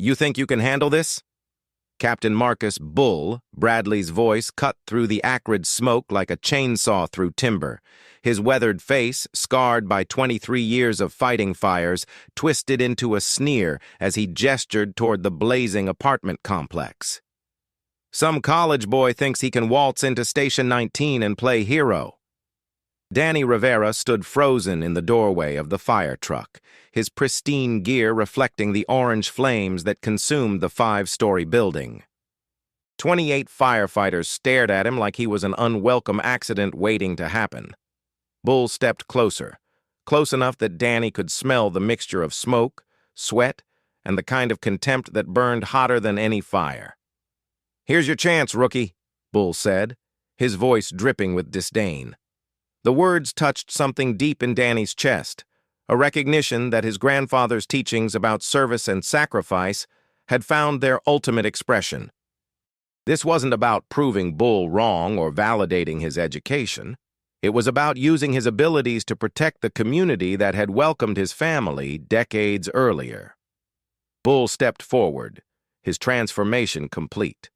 You think you can handle this? Captain Marcus Bull, Bradley's voice cut through the acrid smoke like a chainsaw through timber. His weathered face, scarred by 23 years of fighting fires, twisted into a sneer as he gestured toward the blazing apartment complex. Some college boy thinks he can waltz into Station 19 and play hero. Danny Rivera stood frozen in the doorway of the fire truck, his pristine gear reflecting the orange flames that consumed the 5-story building. 28 firefighters stared at him like he was an unwelcome accident waiting to happen. Bull stepped closer, close enough that Danny could smell the mixture of smoke, sweat, and the kind of contempt that burned hotter than any fire. "Here's your chance, rookie," Bull said, his voice dripping with disdain. The words touched something deep in Danny's chest, a recognition that his grandfather's teachings about service and sacrifice had found their ultimate expression. This wasn't about proving Bull wrong or validating his education. It was about using his abilities to protect the community that had welcomed his family decades earlier. Bull stepped forward, his transformation complete.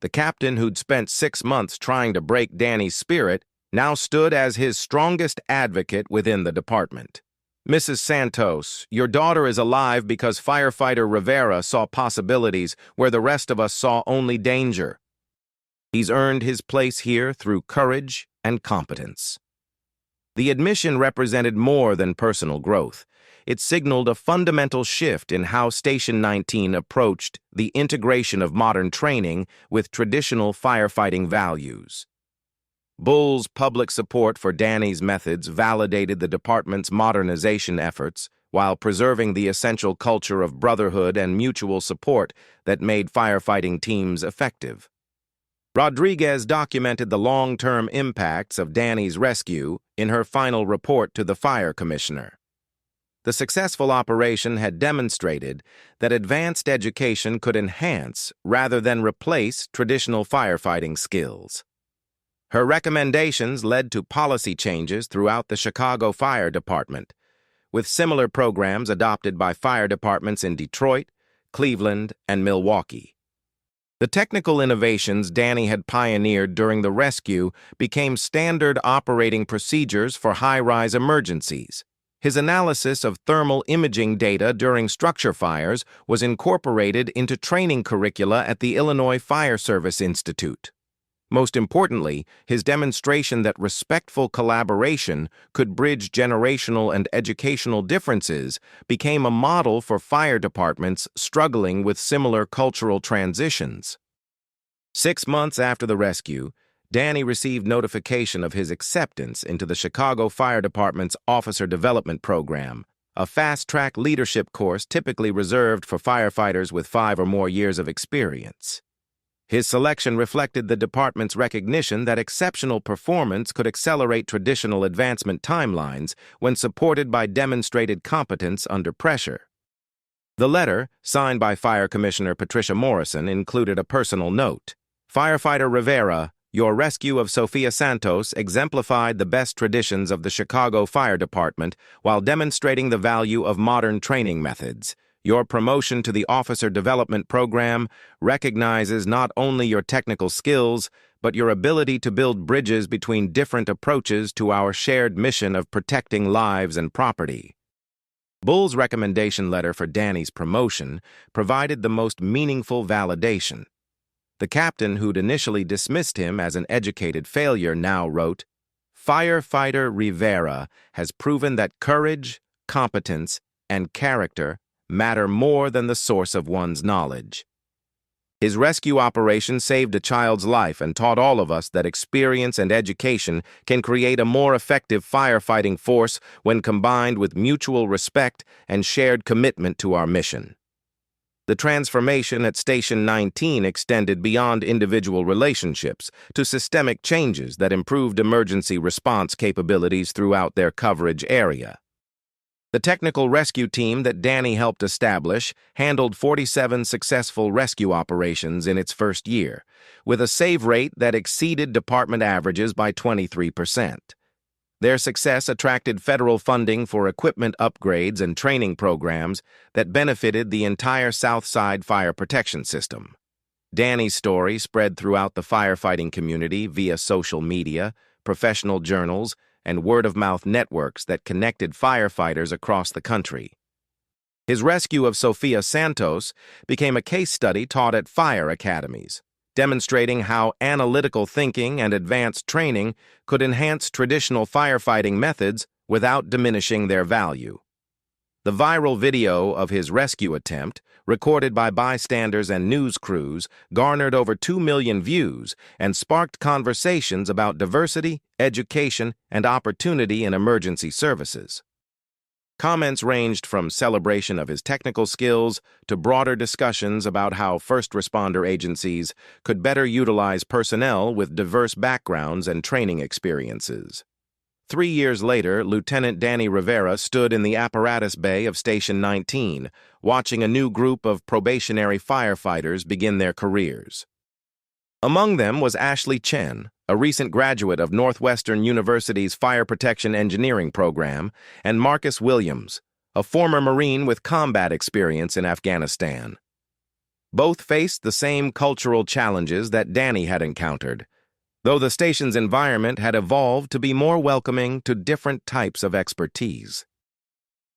The captain who'd spent 6 months trying to break Danny's spirit now stood as his strongest advocate within the department. "Mrs. Santos, your daughter is alive because firefighter Rivera saw possibilities where the rest of us saw only danger. He's earned his place here through courage and competence." The admission represented more than personal growth. It signaled a fundamental shift in how Station 19 approached the integration of modern training with traditional firefighting values. Bull's public support for Danny's methods validated the department's modernization efforts while preserving the essential culture of brotherhood and mutual support that made firefighting teams effective. Rodriguez documented the long-term impacts of Danny's rescue in her final report to the fire commissioner. The successful operation had demonstrated that advanced education could enhance rather than replace traditional firefighting skills. Her recommendations led to policy changes throughout the Chicago Fire Department, with similar programs adopted by fire departments in Detroit, Cleveland, and Milwaukee. The technical innovations Danny had pioneered during the rescue became standard operating procedures for high-rise emergencies. His analysis of thermal imaging data during structure fires was incorporated into training curricula at the Illinois Fire Service Institute. Most importantly, his demonstration that respectful collaboration could bridge generational and educational differences became a model for fire departments struggling with similar cultural transitions. 6 months after the rescue, Danny received notification of his acceptance into the Chicago Fire Department's Officer Development Program, a fast-track leadership course typically reserved for firefighters with 5 or more years of experience. His selection reflected the department's recognition that exceptional performance could accelerate traditional advancement timelines when supported by demonstrated competence under pressure. The letter, signed by Fire Commissioner Patricia Morrison, included a personal note. "Firefighter Rivera, your rescue of Sofia Santos exemplified the best traditions of the Chicago Fire Department while demonstrating the value of modern training methods. Your promotion to the Officer Development Program recognizes not only your technical skills, but your ability to build bridges between different approaches to our shared mission of protecting lives and property." Bull's recommendation letter for Danny's promotion provided the most meaningful validation. The captain who'd initially dismissed him as an educated failure now wrote, "Firefighter Rivera has proven that courage, competence, and character matter more than the source of one's knowledge." His rescue operation saved a child's life and taught all of us that experience and education can create a more effective firefighting force when combined with mutual respect and shared commitment to our mission. The transformation at Station 19 extended beyond individual relationships to systemic changes that improved emergency response capabilities throughout their coverage area. The technical rescue team that Danny helped establish handled 47 successful rescue operations in its first year, with a save rate that exceeded department averages by 23%. Their success attracted federal funding for equipment upgrades and training programs that benefited the entire South Side fire protection system. Danny's story spread throughout the firefighting community via social media, professional journals, and word-of-mouth networks that connected firefighters across the country. His rescue of Sophia Santos became a case study taught at fire academies, demonstrating how analytical thinking and advanced training could enhance traditional firefighting methods without diminishing their value. The viral video of his rescue attempt, recorded by bystanders and news crews, garnered over 2 million views and sparked conversations about diversity, education, and opportunity in emergency services. Comments ranged from celebration of his technical skills to broader discussions about how first responder agencies could better utilize personnel with diverse backgrounds and training experiences. 3 years later, Lieutenant Danny Rivera stood in the apparatus bay of Station 19, watching a new group of probationary firefighters begin their careers. Among them was Ashley Chen, a recent graduate of Northwestern University's Fire Protection Engineering program, and Marcus Williams, a former Marine with combat experience in Afghanistan. Both faced the same cultural challenges that Danny had encountered, though the station's environment had evolved to be more welcoming to different types of expertise.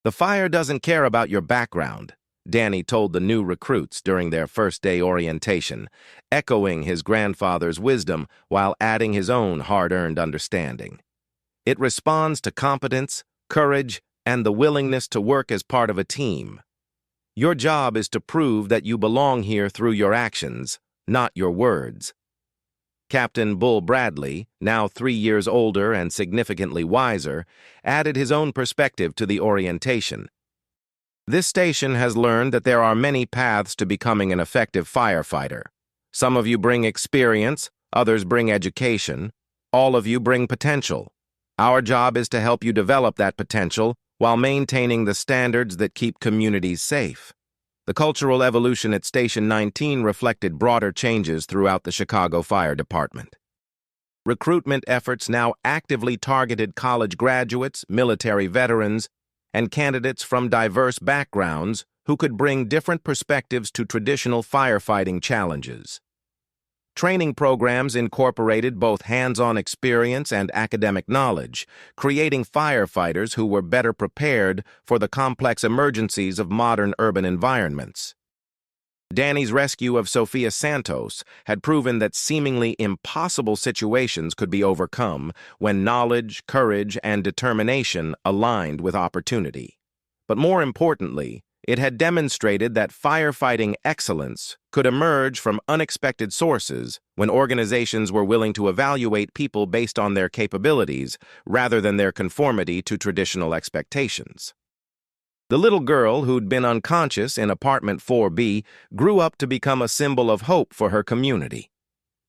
"The fire doesn't care about your background," Danny told the new recruits during their first-day orientation, echoing his grandfather's wisdom while adding his own hard-earned understanding. "It responds to competence, courage, and the willingness to work as part of a team. Your job is to prove that you belong here through your actions, not your words." Captain Bull Bradley, now 3 years older and significantly wiser, added his own perspective to the orientation. "This station has learned that there are many paths to becoming an effective firefighter. Some of you bring experience, others bring education, all of you bring potential. Our job is to help you develop that potential while maintaining the standards that keep communities safe." The cultural evolution at Station 19 reflected broader changes throughout the Chicago Fire Department. Recruitment efforts now actively targeted college graduates, military veterans, and candidates from diverse backgrounds who could bring different perspectives to traditional firefighting challenges. Training programs incorporated both hands-on experience and academic knowledge, creating firefighters who were better prepared for the complex emergencies of modern urban environments. Danny's rescue of Sophia Santos had proven that seemingly impossible situations could be overcome when knowledge, courage, and determination aligned with opportunity. But more importantly, it had demonstrated that firefighting excellence could emerge from unexpected sources when organizations were willing to evaluate people based on their capabilities rather than their conformity to traditional expectations. The little girl who'd been unconscious in apartment 4B grew up to become a symbol of hope for her community.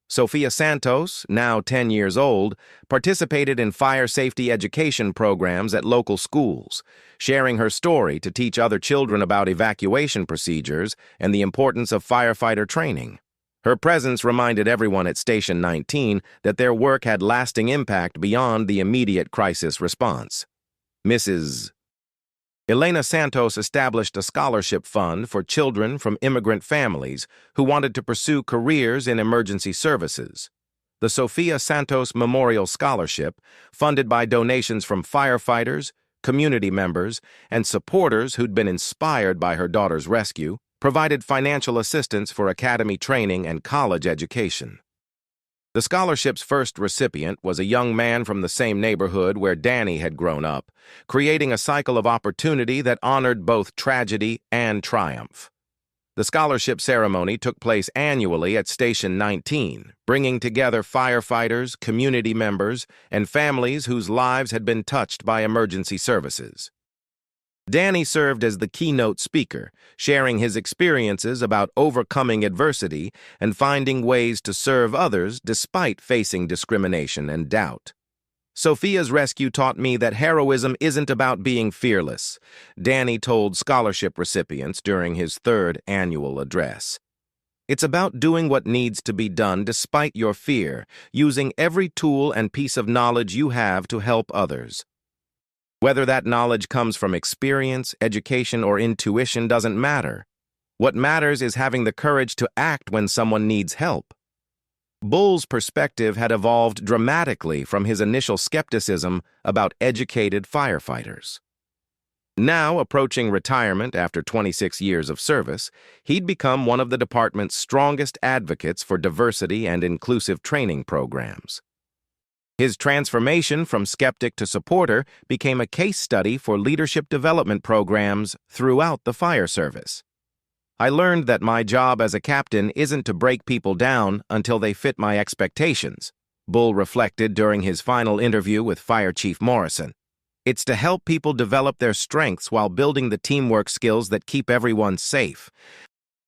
Sophia Santos, now 10 years old, participated in fire safety education programs at local schools, sharing her story to teach other children about evacuation procedures and the importance of firefighter training. Her presence reminded everyone at Station 19 that their work had lasting impact beyond the immediate crisis response. Mrs. Elena Santos established a scholarship fund for children from immigrant families who wanted to pursue careers in emergency services. The Sophia Santos Memorial Scholarship, funded by donations from firefighters, community members, and supporters who'd been inspired by her daughter's rescue, provided financial assistance for academy training and college education. The scholarship's first recipient was a young man from the same neighborhood where Danny had grown up, creating a cycle of opportunity that honored both tragedy and triumph. The scholarship ceremony took place annually at Station 19, bringing together firefighters, community members, and families whose lives had been touched by emergency services. Danny served as the keynote speaker, sharing his experiences about overcoming adversity and finding ways to serve others despite facing discrimination and doubt. "Sophia's rescue taught me that heroism isn't about being fearless," Danny told scholarship recipients during his third annual address. It's about doing what needs to be done despite your fear, using every tool and piece of knowledge you have to help others. Whether that knowledge comes from experience, education, or intuition doesn't matter. What matters is having the courage to act when someone needs help. Bull's perspective had evolved dramatically from his initial skepticism about educated firefighters. Now, approaching retirement after 26 years of service, he'd become one of the department's strongest advocates for diversity and inclusive training programs. His transformation from skeptic to supporter became a case study for leadership development programs throughout the fire service. I learned that my job as a captain isn't to break people down until they fit my expectations, Bull reflected during his final interview with Fire Chief Morrison. It's to help people develop their strengths while building the teamwork skills that keep everyone safe.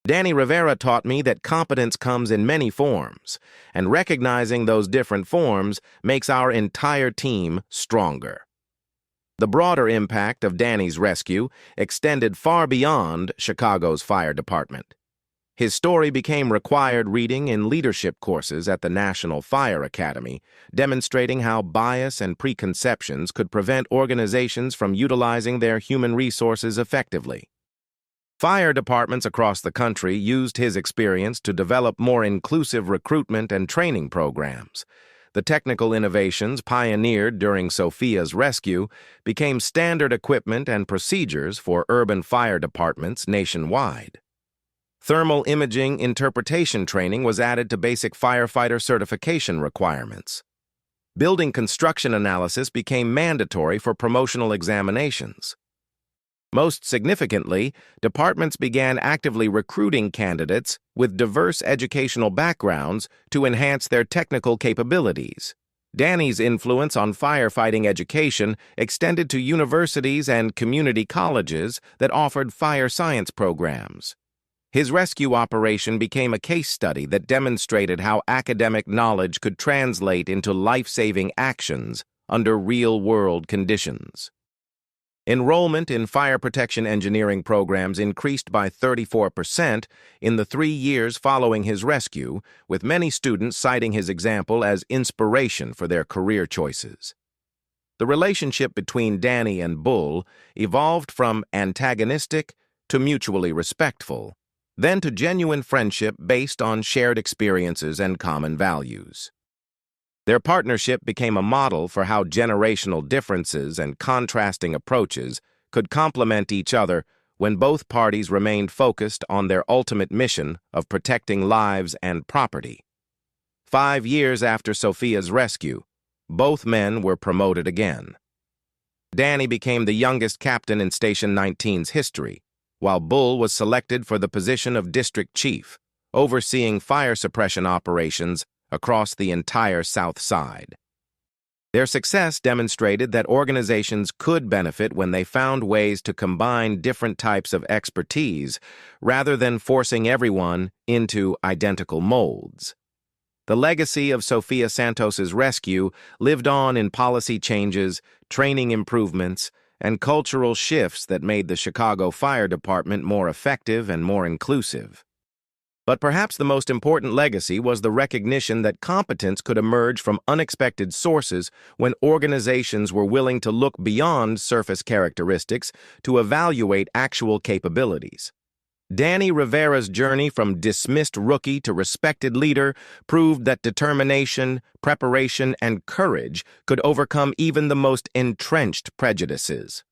Danny Rivera taught me that competence comes in many forms, and recognizing those different forms makes our entire team stronger. The broader impact of Danny's rescue extended far beyond Chicago's fire department. His story became required reading in leadership courses at the National Fire Academy, demonstrating how bias and preconceptions could prevent organizations from utilizing their human resources effectively. Fire departments across the country used his experience to develop more inclusive recruitment and training programs. The technical innovations pioneered during Sophia's rescue became standard equipment and procedures for urban fire departments nationwide. Thermal imaging interpretation training was added to basic firefighter certification requirements. Building construction analysis became mandatory for promotional examinations. Most significantly, departments began actively recruiting candidates with diverse educational backgrounds to enhance their technical capabilities. Danny's influence on firefighting education extended to universities and community colleges that offered fire science programs. His rescue operation became a case study that demonstrated how academic knowledge could translate into life-saving actions under real-world conditions. Enrollment in fire protection engineering programs increased by 34% in the 3 years following his rescue, with many students citing his example as inspiration for their career choices. The relationship between Danny and Bull evolved from antagonistic to mutually respectful, then to genuine friendship based on shared experiences and common values. Their partnership became a model for how generational differences and contrasting approaches could complement each other when both parties remained focused on their ultimate mission of protecting lives and property. 5 years after Sophia's rescue, both men were promoted again. Danny became the youngest captain in Station 19's history, while Bull was selected for the position of district chief, overseeing fire suppression operations across the entire South Side. Their success demonstrated that organizations could benefit when they found ways to combine different types of expertise rather than forcing everyone into identical molds. The legacy of Sophia Santos's rescue lived on in policy changes, training improvements, and cultural shifts that made the Chicago Fire Department more effective and more inclusive. But perhaps the most important legacy was the recognition that competence could emerge from unexpected sources when organizations were willing to look beyond surface characteristics to evaluate actual capabilities. Danny Rivera's journey from dismissed rookie to respected leader proved that determination, preparation, and courage could overcome even the most entrenched prejudices.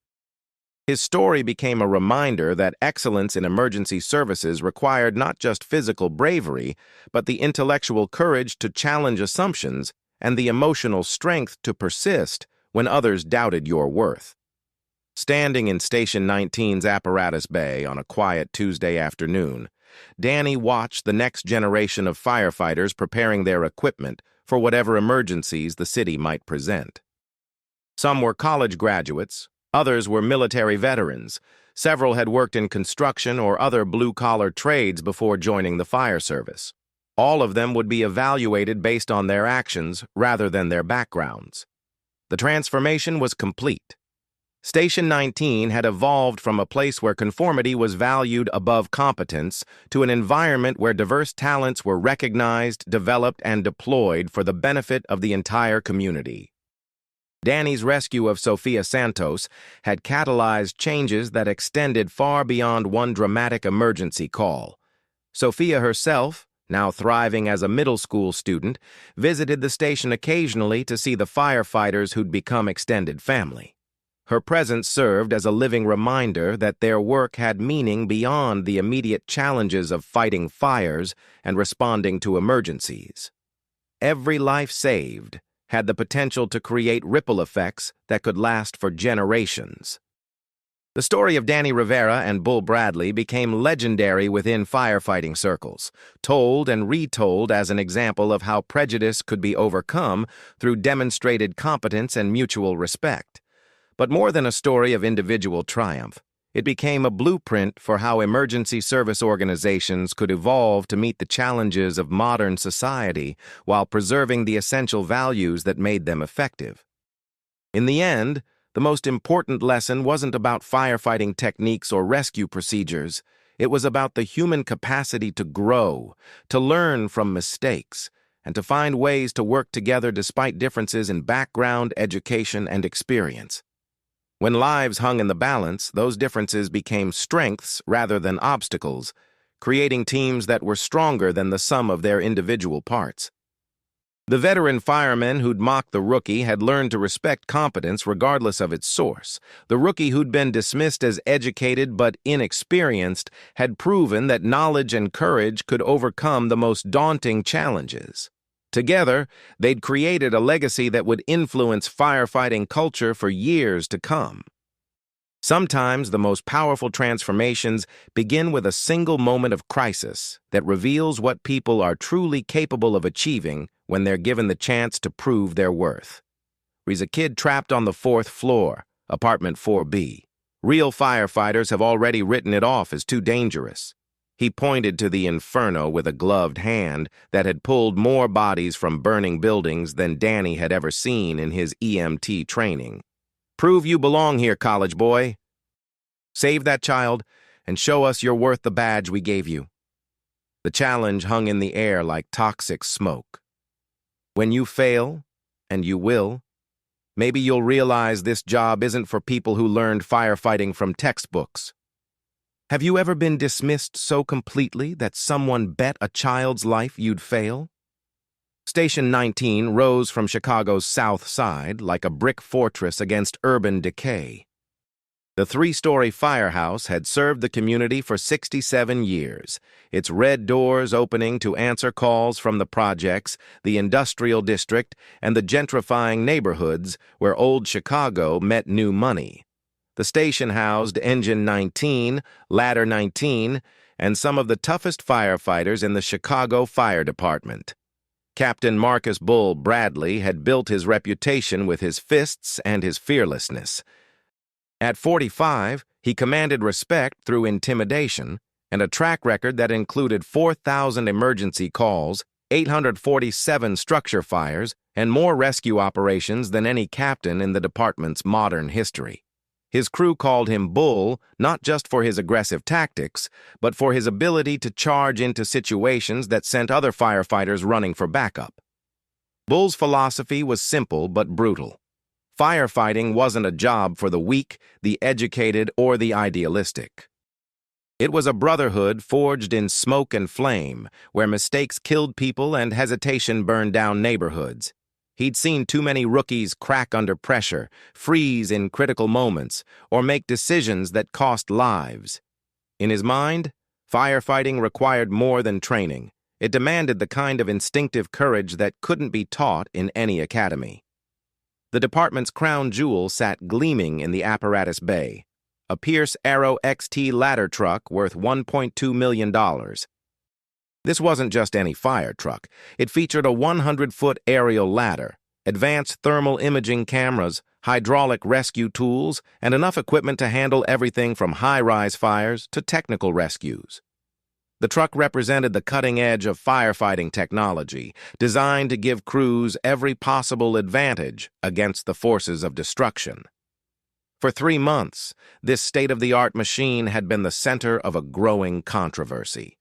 His story became a reminder that excellence in emergency services required not just physical bravery, but the intellectual courage to challenge assumptions and the emotional strength to persist when others doubted your worth. Standing in Station 19's apparatus bay on a quiet Tuesday afternoon, Danny watched the next generation of firefighters preparing their equipment for whatever emergencies the city might present. Some were college graduates, others were military veterans, several had worked in construction or other blue-collar trades before joining the fire service. All of them would be evaluated based on their actions rather than their backgrounds. The transformation was complete. Station 19 had evolved from a place where conformity was valued above competence to an environment where diverse talents were recognized, developed, and deployed for the benefit of the entire community. Danny's rescue of Sofia Santos had catalyzed changes that extended far beyond one dramatic emergency call. Sofia herself, now thriving as a middle school student, visited the station occasionally to see the firefighters who'd become extended family. Her presence served as a living reminder that their work had meaning beyond the immediate challenges of fighting fires and responding to emergencies. Every life saved had the potential to create ripple effects that could last for generations. The story of Danny Rivera and Bull Bradley became legendary within firefighting circles, told and retold as an example of how prejudice could be overcome through demonstrated competence and mutual respect. But more than a story of individual triumph, it became a blueprint for how emergency service organizations could evolve to meet the challenges of modern society while preserving the essential values that made them effective. In the end, the most important lesson wasn't about firefighting techniques or rescue procedures. It was about the human capacity to grow, to learn from mistakes, and to find ways to work together despite differences in background, education, and experience. When lives hung in the balance, those differences became strengths rather than obstacles, creating teams that were stronger than the sum of their individual parts. The veteran fireman who'd mocked the rookie had learned to respect competence regardless of its source. The rookie who'd been dismissed as educated but inexperienced had proven that knowledge and courage could overcome the most daunting challenges. Together, they'd created a legacy that would influence firefighting culture for years to come. Sometimes the most powerful transformations begin with a single moment of crisis that reveals what people are truly capable of achieving when they're given the chance to prove their worth. He's a kid trapped on the 4th floor, apartment 4B. Real firefighters have already written it off as too dangerous. He pointed to the inferno with a gloved hand that had pulled more bodies from burning buildings than Danny had ever seen in his EMT training. Prove you belong here, college boy. Save that child and show us you're worth the badge we gave you. The challenge hung in the air like toxic smoke. When you fail, and you will, maybe you'll realize this job isn't for people who learned firefighting from textbooks. Have you ever been dismissed so completely that someone bet a child's life you'd fail? Station 19 rose from Chicago's South Side like a brick fortress against urban decay. The 3-story firehouse had served the community for 67 years, its red doors opening to answer calls from the projects, the industrial district, and the gentrifying neighborhoods where old Chicago met new money. The station housed Engine 19, Ladder 19, and some of the toughest firefighters in the Chicago Fire Department. Captain Marcus "Bull" Bradley had built his reputation with his fists and his fearlessness. At 45, he commanded respect through intimidation and a track record that included 4,000 emergency calls, 847 structure fires, and more rescue operations than any captain in the department's modern history. His crew called him Bull not just for his aggressive tactics, but for his ability to charge into situations that sent other firefighters running for backup. Bull's philosophy was simple but brutal. Firefighting wasn't a job for the weak, the educated, or the idealistic. It was a brotherhood forged in smoke and flame, where mistakes killed people and hesitation burned down neighborhoods. He'd seen too many rookies crack under pressure, freeze in critical moments, or make decisions that cost lives. In his mind, firefighting required more than training. It demanded the kind of instinctive courage that couldn't be taught in any academy. The department's crown jewel sat gleaming in the apparatus bay, a Pierce Arrow XT ladder truck worth $1.2 million. This wasn't just any fire truck. It featured a 100-foot aerial ladder, advanced thermal imaging cameras, hydraulic rescue tools, and enough equipment to handle everything from high-rise fires to technical rescues. The truck represented the cutting edge of firefighting technology, designed to give crews every possible advantage against the forces of destruction. For 3 months, this state-of-the-art machine had been the center of a growing controversy.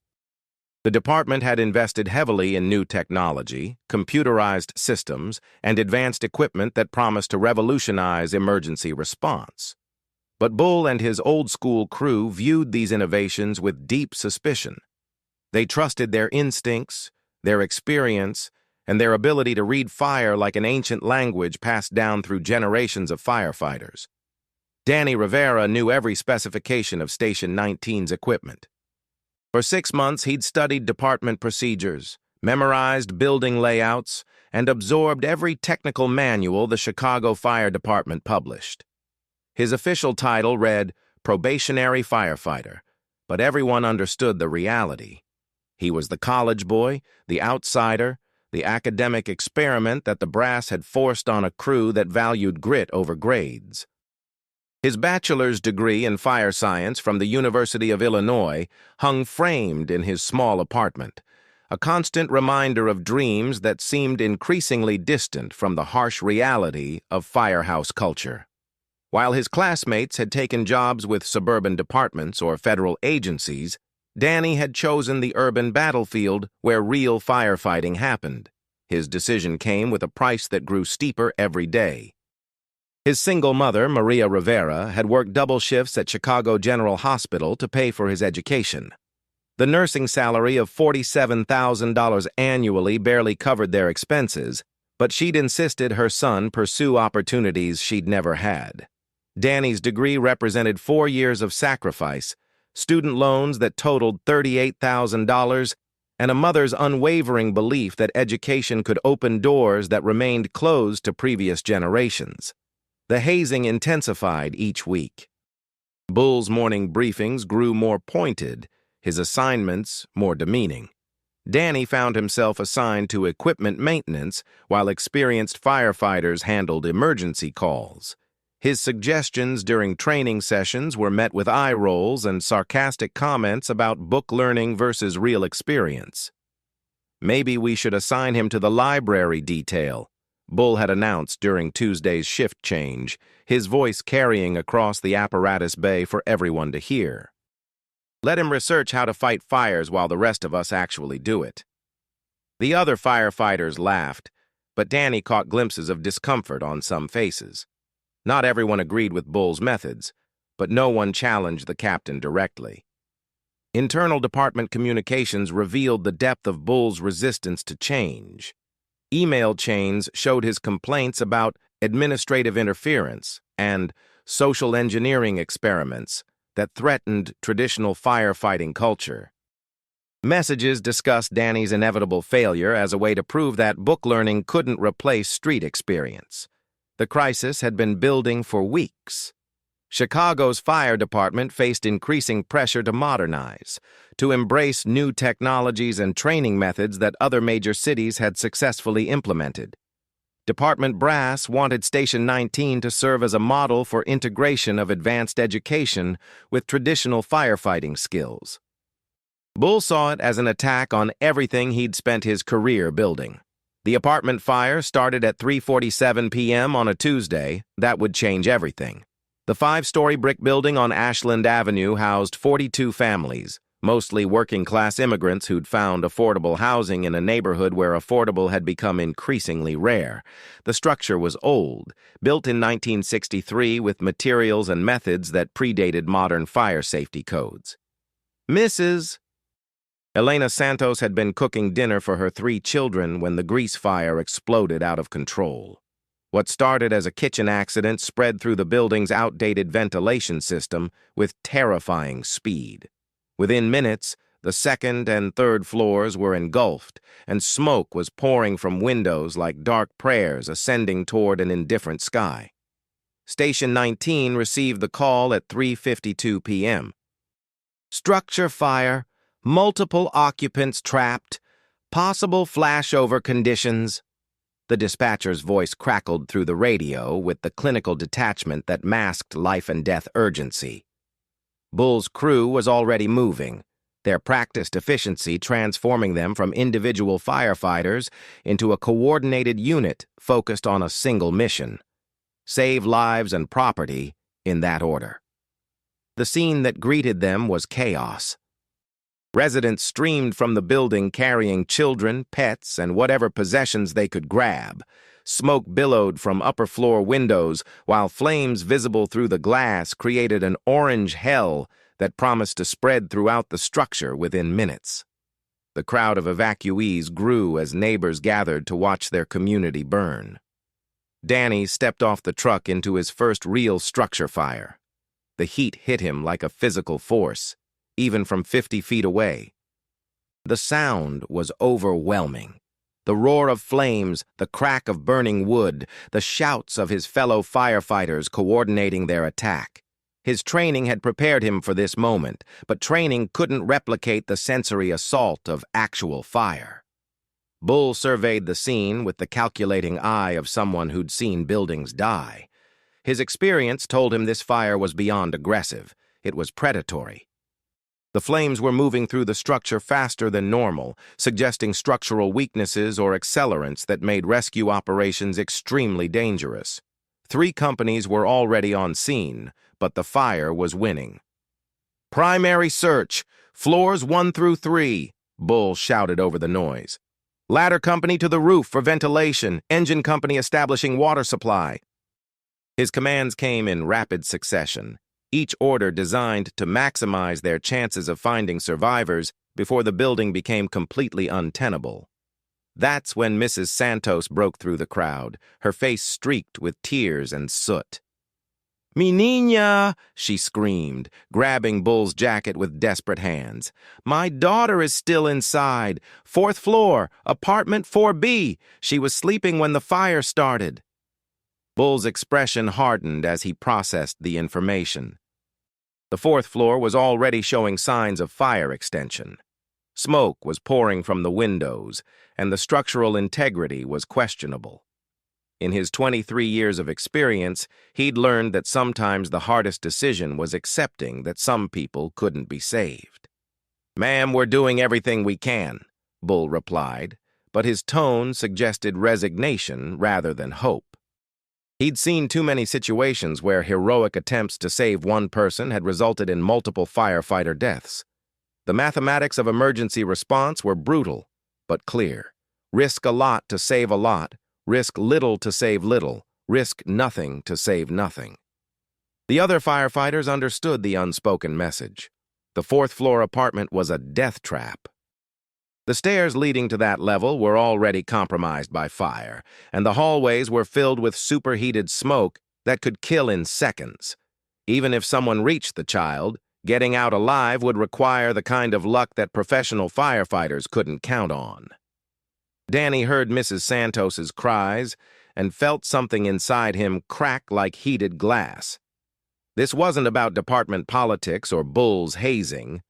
The department had invested heavily in new technology, computerized systems, and advanced equipment that promised to revolutionize emergency response. But Bull and his old-school crew viewed these innovations with deep suspicion. They trusted their instincts, their experience, and their ability to read fire like an ancient language passed down through generations of firefighters. Danny Rivera knew every specification of Station 19's equipment. For 6 months, he'd studied department procedures, memorized building layouts, and absorbed every technical manual the Chicago Fire Department published. His official title read Probationary Firefighter, but everyone understood the reality. He was the college boy, the outsider, the academic experiment that the brass had forced on a crew that valued grit over grades. His bachelor's degree in fire science from the University of Illinois hung framed in his small apartment, a constant reminder of dreams that seemed increasingly distant from the harsh reality of firehouse culture. While his classmates had taken jobs with suburban departments or federal agencies, Danny had chosen the urban battlefield where real firefighting happened. His decision came with a price that grew steeper every day. His single mother, Maria Rivera, had worked double shifts at Chicago General Hospital to pay for his education. The nursing salary of $47,000 annually barely covered their expenses, but she'd insisted her son pursue opportunities she'd never had. Danny's degree represented 4 years of sacrifice, student loans that totaled $38,000, and a mother's unwavering belief that education could open doors that remained closed to previous generations. The hazing intensified each week. Bull's morning briefings grew more pointed, his assignments more demeaning. Danny found himself assigned to equipment maintenance while experienced firefighters handled emergency calls. His suggestions during training sessions were met with eye rolls and sarcastic comments about book learning versus real experience. Maybe we should assign him to the library detail, Bull had announced during Tuesday's shift change, his voice carrying across the apparatus bay for everyone to hear. Let him research how to fight fires while the rest of us actually do it. The other firefighters laughed, but Danny caught glimpses of discomfort on some faces. Not everyone agreed with Bull's methods, but no one challenged the captain directly. Internal department communications revealed the depth of Bull's resistance to change. Email chains showed his complaints about administrative interference and social engineering experiments that threatened traditional firefighting culture. Messages discussed Danny's inevitable failure as a way to prove that book learning couldn't replace street experience. The crisis had been building for weeks. Chicago's fire department faced increasing pressure to modernize, to embrace new technologies and training methods that other major cities had successfully implemented. Department brass wanted Station 19 to serve as a model for integration of advanced education with traditional firefighting skills. Bull saw it as an attack on everything he'd spent his career building. The apartment fire started at 3:47 p.m. on a Tuesday. That would change everything. The 5-story brick building on Ashland Avenue housed 42 families, mostly working-class immigrants who'd found affordable housing in a neighborhood where affordable had become increasingly rare. The structure was old, built in 1963 with materials and methods that predated modern fire safety codes. Mrs. Elena Santos had been cooking dinner for her 3 children when the grease fire exploded out of control. What started as a kitchen accident spread through the building's outdated ventilation system with terrifying speed. Within minutes, the 2nd and 3rd floors were engulfed, and smoke was pouring from windows like dark prayers ascending toward an indifferent sky. Station 19 received the call at 3:52 p.m. Structure fire, multiple occupants trapped, possible flashover conditions. The dispatcher's voice crackled through the radio with the clinical detachment that masked life-and-death urgency. Bull's crew was already moving, their practiced efficiency transforming them from individual firefighters into a coordinated unit focused on a single mission: save lives and property in that order. The scene that greeted them was chaos. Residents streamed from the building carrying children, pets, and whatever possessions they could grab. Smoke billowed from upper-floor windows, while flames visible through the glass created an orange hell that promised to spread throughout the structure within minutes. The crowd of evacuees grew as neighbors gathered to watch their community burn. Danny stepped off the truck into his first real structure fire. The heat hit him like a physical force, even from 50 feet away. The sound was overwhelming. The roar of flames, the crack of burning wood, the shouts of his fellow firefighters coordinating their attack. His training had prepared him for this moment, but training couldn't replicate the sensory assault of actual fire. Bull surveyed the scene with the calculating eye of someone who'd seen buildings die. His experience told him this fire was beyond aggressive. It was predatory. The flames were moving through the structure faster than normal, suggesting structural weaknesses or accelerants that made rescue operations extremely dangerous. 3 companies were already on scene, but the fire was winning. "Primary search! Floors 1 through 3, Bull shouted over the noise. "Ladder company to the roof for ventilation, engine company establishing water supply." His commands came in rapid succession, each order designed to maximize their chances of finding survivors before the building became completely untenable. That's when Mrs. Santos broke through the crowd, her face streaked with tears and soot. "Mi niña!" she screamed, grabbing Bull's jacket with desperate hands. "My daughter is still inside. 4th floor, apartment 4B. She was sleeping when the fire started." Bull's expression hardened as he processed the information. The 4th floor was already showing signs of fire extension. Smoke was pouring from the windows, and the structural integrity was questionable. In his 23 years of experience, he'd learned that sometimes the hardest decision was accepting that some people couldn't be saved. "Ma'am, we're doing everything we can," Bull replied, but his tone suggested resignation rather than hope. He'd seen too many situations where heroic attempts to save one person had resulted in multiple firefighter deaths. The mathematics of emergency response were brutal, but clear. Risk a lot to save a lot. Risk little to save little. Risk nothing to save nothing. The other firefighters understood the unspoken message. The 4th floor apartment was a death trap. The stairs leading to that level were already compromised by fire, and the hallways were filled with superheated smoke that could kill in seconds. Even if someone reached the child, getting out alive would require the kind of luck that professional firefighters couldn't count on. Danny heard Mrs. Santos's cries and felt something inside him crack like heated glass. This wasn't about department politics or Bull's hazing.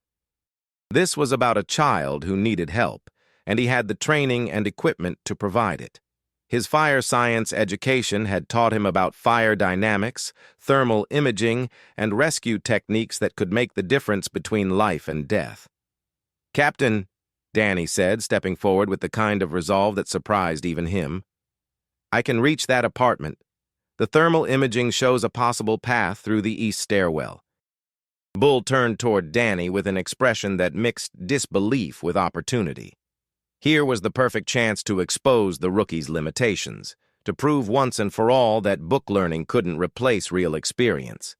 This was about a child who needed help, and he had the training and equipment to provide it. His fire science education had taught him about fire dynamics, thermal imaging, and rescue techniques that could make the difference between life and death. "Captain," Danny said, stepping forward with the kind of resolve that surprised even him, "I can reach that apartment. The thermal imaging shows a possible path through the east stairwell." Bull turned toward Danny with an expression that mixed disbelief with opportunity. Here was the perfect chance to expose the rookie's limitations, to prove once and for all that book learning couldn't replace real experience.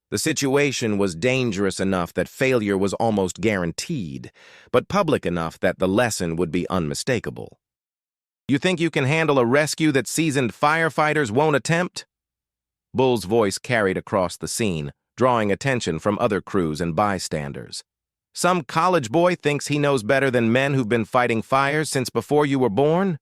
The situation was dangerous enough that failure was almost guaranteed, but public enough that the lesson would be unmistakable. "You think you can handle a rescue that seasoned firefighters won't attempt?" Bull's voice carried across the scene, drawing attention from other crews and bystanders. "Some college boy thinks he knows better than men who've been fighting fires since before you were born?"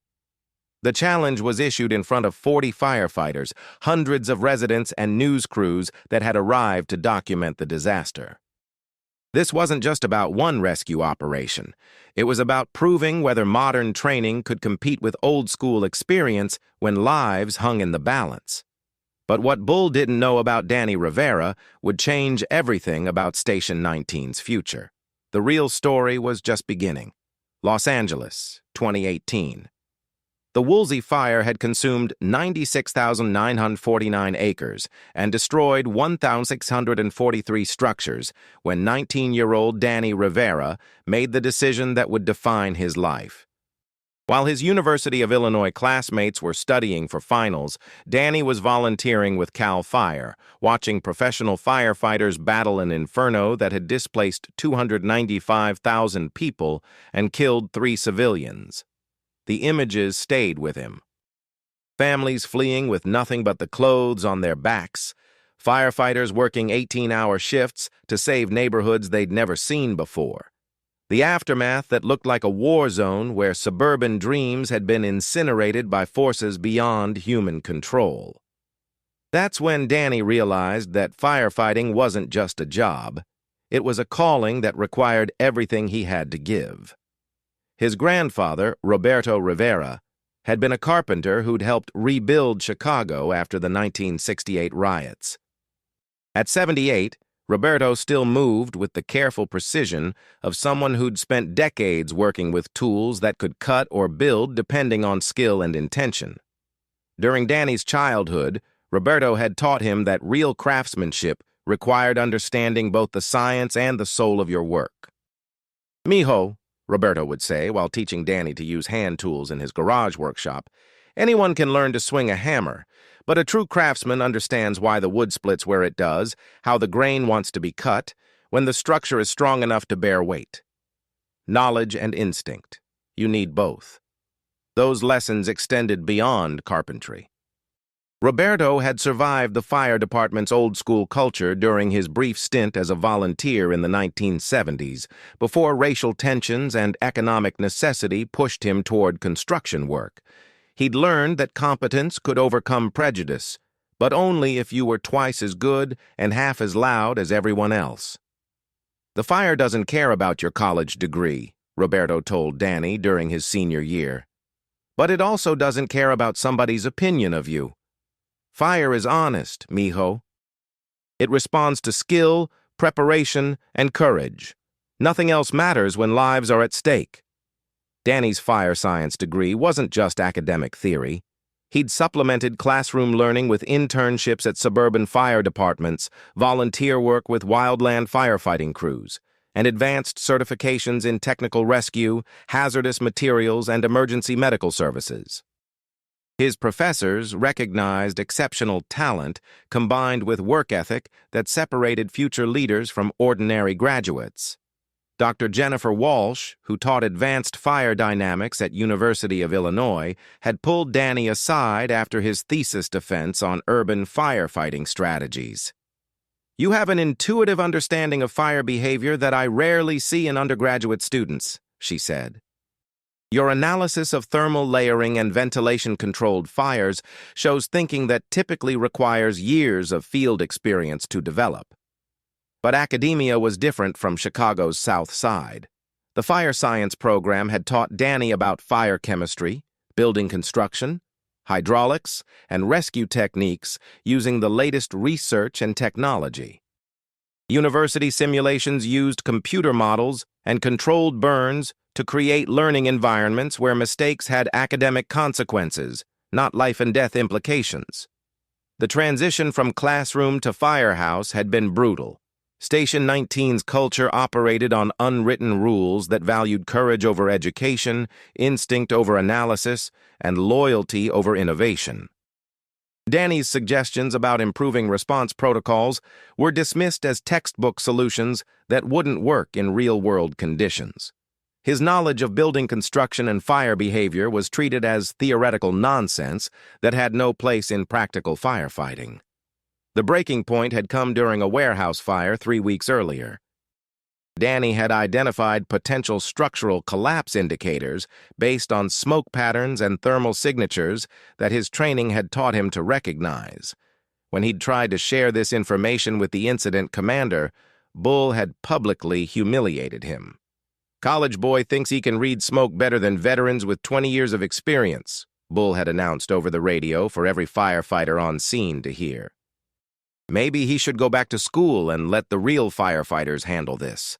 The challenge was issued in front of 40 firefighters, hundreds of residents and news crews that had arrived to document the disaster. This wasn't just about one rescue operation. It was about proving whether modern training could compete with old-school experience when lives hung in the balance. But what Bull didn't know about Danny Rivera would change everything about Station 19's future. The real story was just beginning. Los Angeles, 2018. The Woolsey fire had consumed 96,949 acres and destroyed 1,643 structures when 19-year-old Danny Rivera made the decision that would define his life. While his University of Illinois classmates were studying for finals, Danny was volunteering with Cal Fire, watching professional firefighters battle an inferno that had displaced 295,000 people and killed 3 civilians. The images stayed with him. Families fleeing with nothing but the clothes on their backs, firefighters working 18-hour shifts to save neighborhoods they'd never seen before. The aftermath that looked like a war zone where suburban dreams had been incinerated by forces beyond human control. That's when Danny realized that firefighting wasn't just a job. It was a calling that required everything he had to give. His grandfather, Roberto Rivera, had been a carpenter who'd helped rebuild Chicago after the 1968 riots. At 78, Roberto still moved with the careful precision of someone who'd spent decades working with tools that could cut or build depending on skill and intention. During Danny's childhood, Roberto had taught him that real craftsmanship required understanding both the science and the soul of your work. "Mijo," Roberto would say while teaching Danny to use hand tools in his garage workshop, "anyone can learn to swing a hammer, but a true craftsman understands why the wood splits where it does, how the grain wants to be cut, when the structure is strong enough to bear weight. Knowledge and instinct. You need both." Those lessons extended beyond carpentry. Roberto had survived the fire department's old-school culture during his brief stint as a volunteer in the 1970s, before racial tensions and economic necessity pushed him toward construction work. He'd learned that competence could overcome prejudice, but only if you were twice as good and half as loud as everyone else. "The fire doesn't care about your college degree," Roberto told Danny during his senior year. "But it also doesn't care about somebody's opinion of you. Fire is honest, mijo. It responds to skill, preparation, and courage. Nothing else matters when lives are at stake." Danny's fire science degree wasn't just academic theory. He'd supplemented classroom learning with internships at suburban fire departments, volunteer work with wildland firefighting crews, and advanced certifications in technical rescue, hazardous materials, and emergency medical services. His professors recognized exceptional talent combined with work ethic that separated future leaders from ordinary graduates. Dr. Jennifer Walsh, who taught advanced fire dynamics at University of Illinois, had pulled Danny aside after his thesis defense on urban firefighting strategies. "You have an intuitive understanding of fire behavior that I rarely see in undergraduate students," she said. "Your analysis of thermal layering and ventilation-controlled fires shows thinking that typically requires years of field experience to develop." But academia was different from Chicago's South Side. The fire science program had taught Danny about fire chemistry, building construction, hydraulics, and rescue techniques using the latest research and technology. University simulations used computer models and controlled burns to create learning environments where mistakes had academic consequences, not life-and-death implications. The transition from classroom to firehouse had been brutal. Station 19's culture operated on unwritten rules that valued courage over education, instinct over analysis, and loyalty over innovation. Danny's suggestions about improving response protocols were dismissed as textbook solutions that wouldn't work in real-world conditions. His knowledge of building construction and fire behavior was treated as theoretical nonsense that had no place in practical firefighting. The breaking point had come during a warehouse fire 3 weeks earlier. Danny had identified potential structural collapse indicators based on smoke patterns and thermal signatures that his training had taught him to recognize. When he'd tried to share this information with the incident commander, Bull had publicly humiliated him. "College boy thinks he can read smoke better than veterans with 20 years of experience," Bull had announced over the radio for every firefighter on scene to hear. Maybe he should go back to school and let the real firefighters handle this.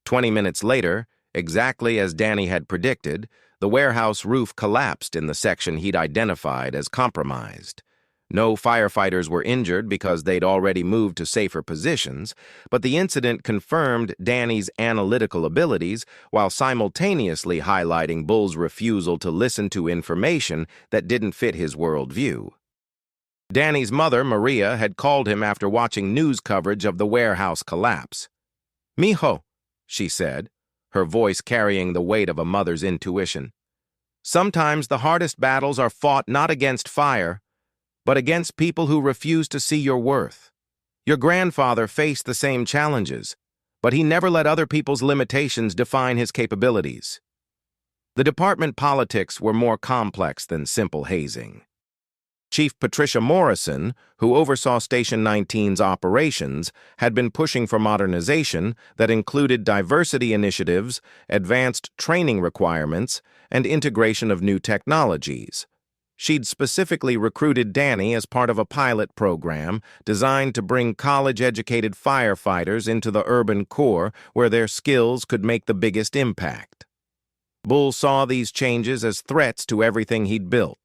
20 minutes later, Exactly as Danny had predicted, the warehouse roof collapsed in the section he'd identified as compromised. No firefighters were injured because they'd already moved to safer positions, but the incident confirmed Danny's analytical abilities while simultaneously highlighting Bull's refusal to listen to information that didn't fit his worldview. Danny's mother, Maria, had called him after watching news coverage of the warehouse collapse. "Mijo," she said, her voice carrying the weight of a mother's intuition. "Sometimes the hardest battles are fought not against fire, but against people who refuse to see your worth. Your grandfather faced the same challenges, but he never let other people's limitations define his capabilities." The department politics were more complex than simple hazing. Chief Patricia Morrison, who oversaw Station 19's operations, had been pushing for modernization that included diversity initiatives, advanced training requirements, and integration of new technologies. She'd specifically recruited Danny as part of a pilot program designed to bring college-educated firefighters into the urban core where their skills could make the biggest impact. Bull saw these changes as threats to everything he'd built.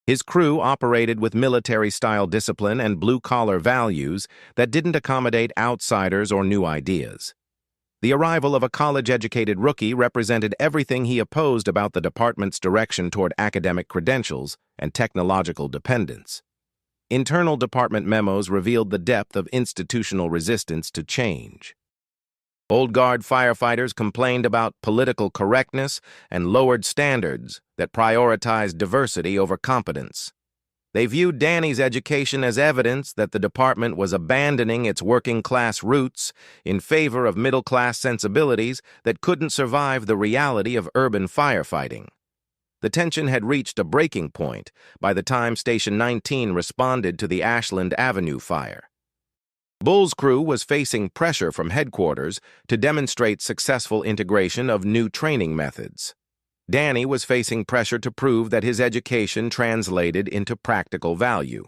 His crew operated with military-style discipline and blue-collar values that didn't accommodate outsiders or new ideas. The arrival of a college-educated rookie represented everything he opposed about the department's direction toward academic credentials and technological dependence. Internal department memos revealed the depth of institutional resistance to change. Old guard firefighters complained about political correctness and lowered standards that prioritized diversity over competence. They viewed Danny's education as evidence that the department was abandoning its working-class roots in favor of middle-class sensibilities that couldn't survive the reality of urban firefighting. The tension had reached a breaking point by the time Station 19 responded to the Ashland Avenue fire. Bull's crew was facing pressure from headquarters to demonstrate successful integration of new training methods. Danny was facing pressure to prove that his education translated into practical value.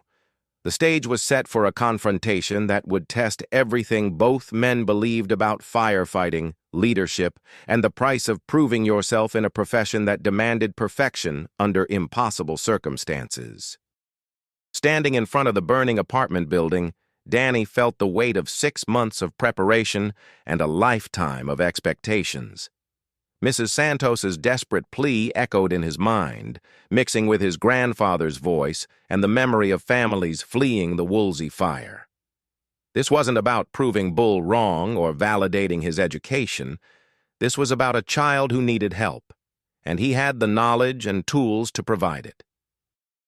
The stage was set for a confrontation that would test everything both men believed about firefighting, leadership, and the price of proving yourself in a profession that demanded perfection under impossible circumstances. Standing in front of the burning apartment building, Danny felt the weight of 6 months of preparation and a lifetime of expectations. Mrs. Santos's desperate plea echoed in his mind, mixing with his grandfather's voice and the memory of families fleeing the Woolsey fire. This wasn't about proving Bull wrong or validating his education. This was about a child who needed help, and he had the knowledge and tools to provide it.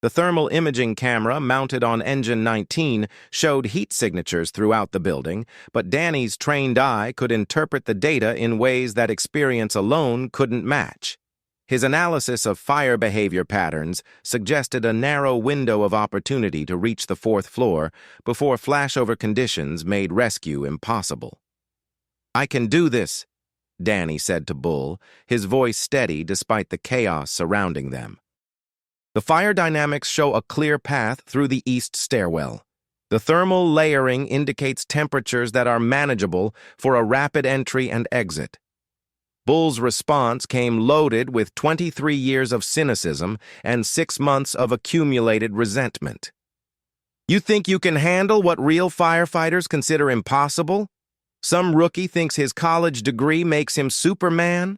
The thermal imaging camera mounted on Engine 19 showed heat signatures throughout the building, but Danny's trained eye could interpret the data in ways that experience alone couldn't match. His analysis of fire behavior patterns suggested a narrow window of opportunity to reach the 4th floor before flashover conditions made rescue impossible. "I can do this," Danny said to Bull, his voice steady despite the chaos surrounding them. The fire dynamics show a clear path through the east stairwell. The thermal layering indicates temperatures that are manageable for a rapid entry and exit. Bull's response came loaded with 23 years of cynicism and 6 months of accumulated resentment. "You think you can handle what real firefighters consider impossible? Some rookie thinks his college degree makes him Superman?"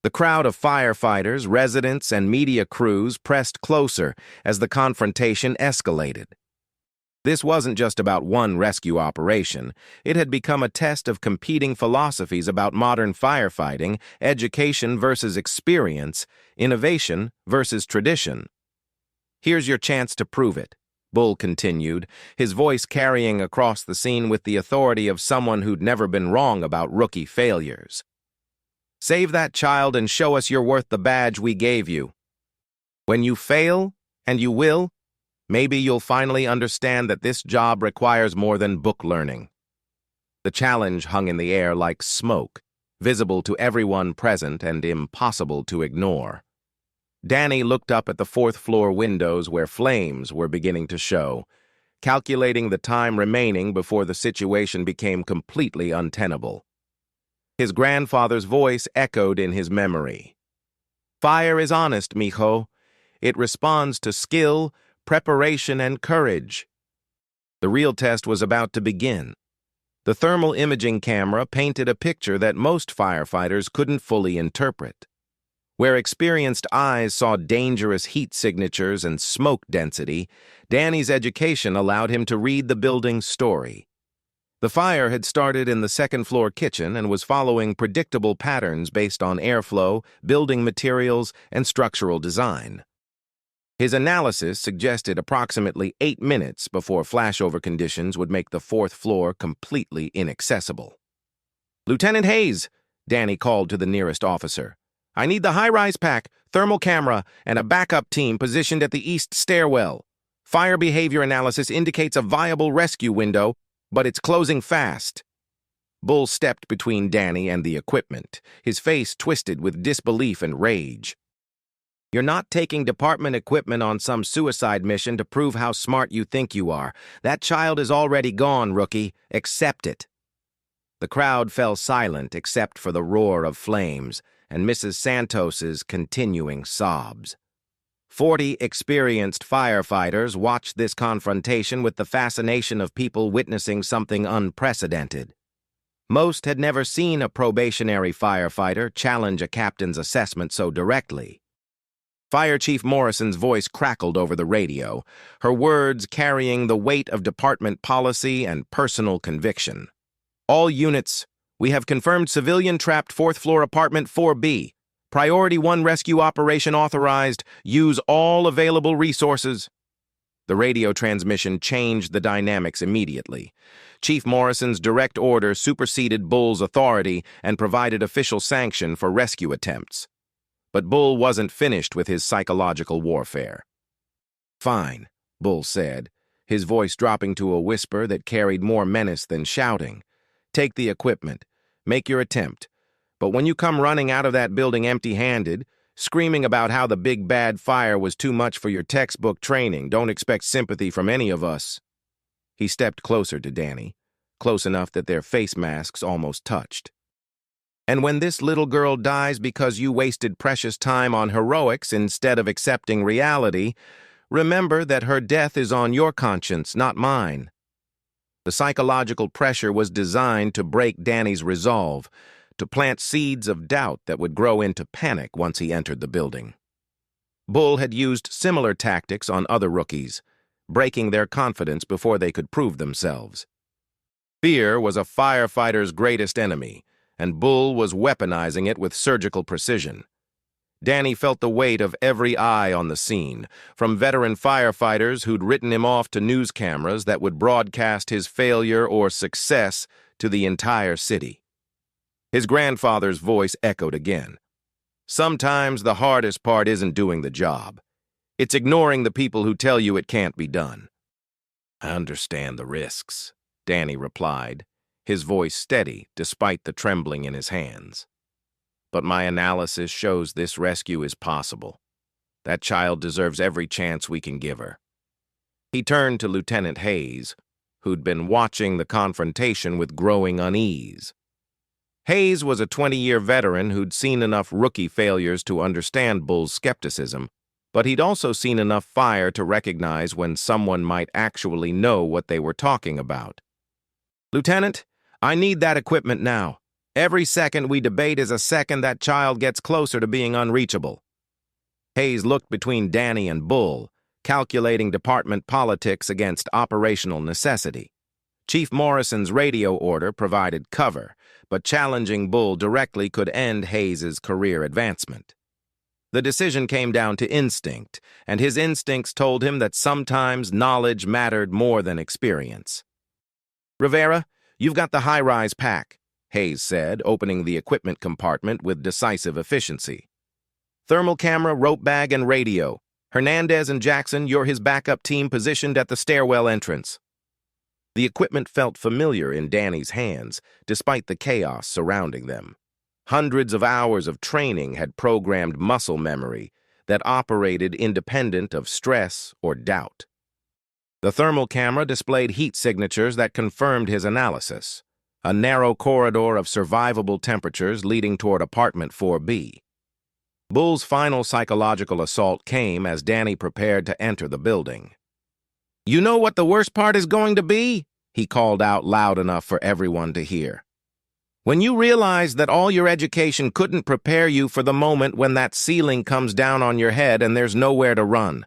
The crowd of firefighters, residents, and media crews pressed closer as the confrontation escalated. This wasn't just about one rescue operation. It had become a test of competing philosophies about modern firefighting, education versus experience, innovation versus tradition. "Here's your chance to prove it," Bull continued, his voice carrying across the scene with the authority of someone who'd never been wrong about rookie failures. "Save that child and show us you're worth the badge we gave you. When you fail, and you will, maybe you'll finally understand that this job requires more than book learning." The challenge hung in the air like smoke, visible to everyone present and impossible to ignore. Danny looked up at the 4th floor windows where flames were beginning to show, calculating the time remaining before the situation became completely untenable. His grandfather's voice echoed in his memory. Fire is honest, mijo. It responds to skill, preparation, and courage. The real test was about to begin. The thermal imaging camera painted a picture that most firefighters couldn't fully interpret. Where experienced eyes saw dangerous heat signatures and smoke density, Danny's education allowed him to read the building's story. The fire had started in the second-floor kitchen and was following predictable patterns based on airflow, building materials, and structural design. His analysis suggested approximately 8 minutes before flashover conditions would make the fourth floor completely inaccessible. "Lieutenant Hayes," Danny called to the nearest officer. "I need the high-rise pack, thermal camera, and a backup team positioned at the east stairwell. Fire behavior analysis indicates a viable rescue window, but it's closing fast." Bull stepped between Danny and the equipment, his face twisted with disbelief and rage. "You're not taking department equipment on some suicide mission to prove how smart you think you are. That child is already gone, rookie. Accept it." The crowd fell silent except for the roar of flames and Mrs. Santos's continuing sobs. 40 experienced firefighters watched this confrontation with the fascination of people witnessing something unprecedented. Most had never seen a probationary firefighter challenge a captain's assessment so directly. Fire Chief Morrison's voice crackled over the radio, her words carrying the weight of department policy and personal conviction. "All units, we have confirmed civilian trapped fourth-floor apartment 4B. Priority 1 rescue operation authorized. Use all available resources." The radio transmission changed the dynamics immediately. Chief Morrison's direct order superseded Bull's authority and provided official sanction for rescue attempts. But Bull wasn't finished with his psychological warfare. "Fine," Bull said, his voice dropping to a whisper that carried more menace than shouting. "Take the equipment. Make your attempt. But when you come running out of that building empty-handed, screaming about how the big bad fire was too much for your textbook training, don't expect sympathy from any of us." He stepped closer to Danny, close enough that their face masks almost touched. "And when this little girl dies because you wasted precious time on heroics instead of accepting reality, remember that her death is on your conscience, not mine." The psychological pressure was designed to break Danny's resolve, to plant seeds of doubt that would grow into panic once he entered the building. Bull had used similar tactics on other rookies, breaking their confidence before they could prove themselves. Fear was a firefighter's greatest enemy, and Bull was weaponizing it with surgical precision. Danny felt the weight of every eye on the scene, from veteran firefighters who'd written him off to news cameras that would broadcast his failure or success to the entire city. His grandfather's voice echoed again. "Sometimes the hardest part isn't doing the job. It's ignoring the people who tell you it can't be done." "I understand the risks," Danny replied, his voice steady despite the trembling in his hands. "But my analysis shows this rescue is possible. That child deserves every chance we can give her." He turned to Lieutenant Hayes, who'd been watching the confrontation with growing unease. Hayes was a 20-year veteran who'd seen enough rookie failures to understand Bull's skepticism, but he'd also seen enough fire to recognize when someone might actually know what they were talking about. "Lieutenant, I need that equipment now. Every second we debate is a second that child gets closer to being unreachable." Hayes looked between Danny and Bull, calculating department politics against operational necessity. Chief Morrison's radio order provided cover, but challenging Bull directly could end Hayes's career advancement. The decision came down to instinct, and his instincts told him that sometimes knowledge mattered more than experience. "Rivera, you've got the high-rise pack," Hayes said, opening the equipment compartment with decisive efficiency. "Thermal camera, rope bag, and radio. Hernandez and Jackson, you're his backup team positioned at the stairwell entrance." The equipment felt familiar in Danny's hands, despite the chaos surrounding them. Hundreds of hours of training had programmed muscle memory that operated independent of stress or doubt. The thermal camera displayed heat signatures that confirmed his analysis. a narrow corridor of survivable temperatures leading toward apartment 4B. Bull's final psychological assault came as Danny prepared to enter the building. "You know what the worst part is going to be?" he called out loud enough for everyone to hear. "When you realize that all your education couldn't prepare you for the moment when that ceiling comes down on your head and there's nowhere to run."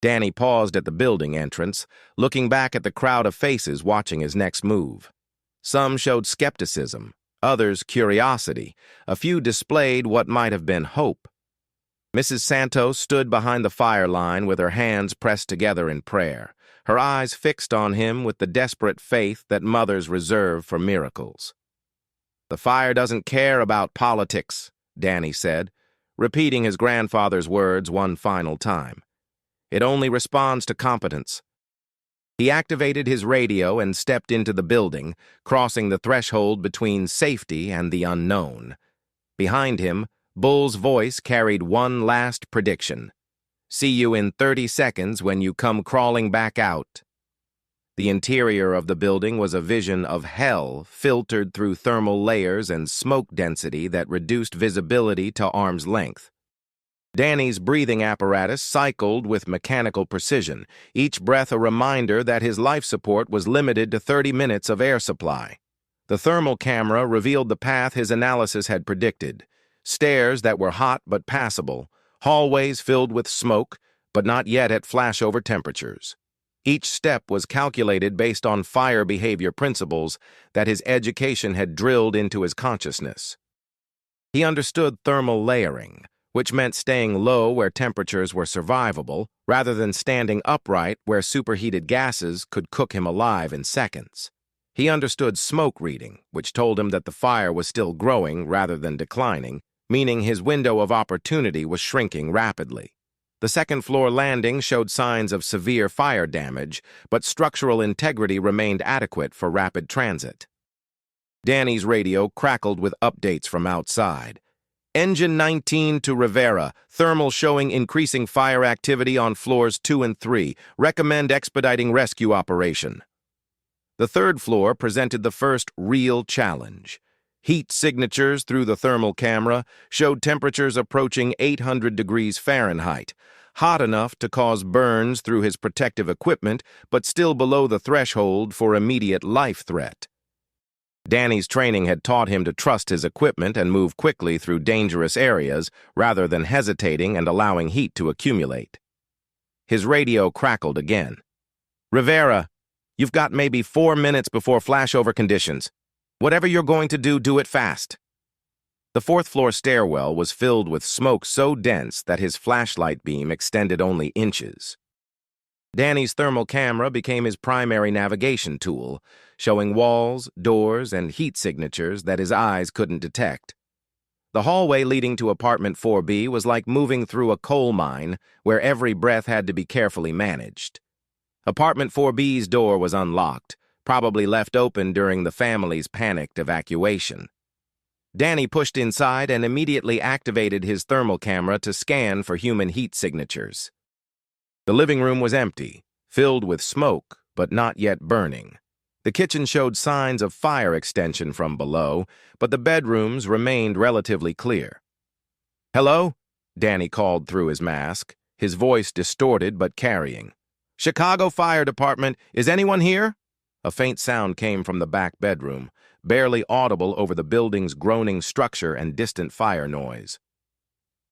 Danny paused at the building entrance, looking back at the crowd of faces watching his next move. Some showed skepticism, others curiosity, a few displayed what might have been hope. Mrs. Santos stood behind the fire line with her hands pressed together in prayer, her eyes fixed on him with the desperate faith that mothers reserve for miracles. "The fire doesn't care about politics," Danny said, repeating his grandfather's words one final time. "It only responds to competence." He activated his radio and stepped into the building, crossing the threshold between safety and the unknown. Behind him, Bull's voice carried one last prediction. "See you in 30 seconds when you come crawling back out." The interior of the building was a vision of hell filtered through thermal layers and smoke density that reduced visibility to arm's length. Danny's breathing apparatus cycled with mechanical precision, each breath a reminder that his life support was limited to 30 minutes of air supply. The thermal camera revealed the path his analysis had predicted: stairs that were hot but passable, hallways filled with smoke, but not yet at flashover temperatures. Each step was calculated based on fire behavior principles that his education had drilled into his consciousness. He understood thermal layering, which meant staying low where temperatures were survivable, rather than standing upright where superheated gases could cook him alive in seconds. He understood smoke reading, which told him that the fire was still growing rather than declining, meaning his window of opportunity was shrinking rapidly. The second-floor landing showed signs of severe fire damage, but structural integrity remained adequate for rapid transit. Danny's radio crackled with updates from outside. "Engine 19 to Rivera, thermal showing increasing fire activity on floors 2 and 3. Recommend expediting rescue operation." The third floor presented the first real challenge. Heat signatures through the thermal camera showed temperatures approaching 800 degrees Fahrenheit, hot enough to cause burns through his protective equipment, but still below the threshold for immediate life threat. Danny's training had taught him to trust his equipment and move quickly through dangerous areas rather than hesitating and allowing heat to accumulate. His radio crackled again. "Rivera, you've got maybe 4 minutes before flashover conditions. Whatever you're going to do it fast." The fourth-floor stairwell was filled with smoke so dense that his flashlight beam extended only inches. Danny's thermal camera became his primary navigation tool, showing walls, doors, and heat signatures that his eyes couldn't detect. The hallway leading to apartment 4B was like moving through a coal mine where every breath had to be carefully managed. Apartment 4B's door was unlocked, probably left open during the family's panicked evacuation. Danny pushed inside and immediately activated his thermal camera to scan for human heat signatures. The living room was empty, filled with smoke, but not yet burning. The kitchen showed signs of fire extension from below, but the bedrooms remained relatively clear. "Hello?" Danny called through his mask, his voice distorted but carrying. "Chicago Fire Department, is anyone here?" A faint sound came from the back bedroom, barely audible over the building's groaning structure and distant fire noise.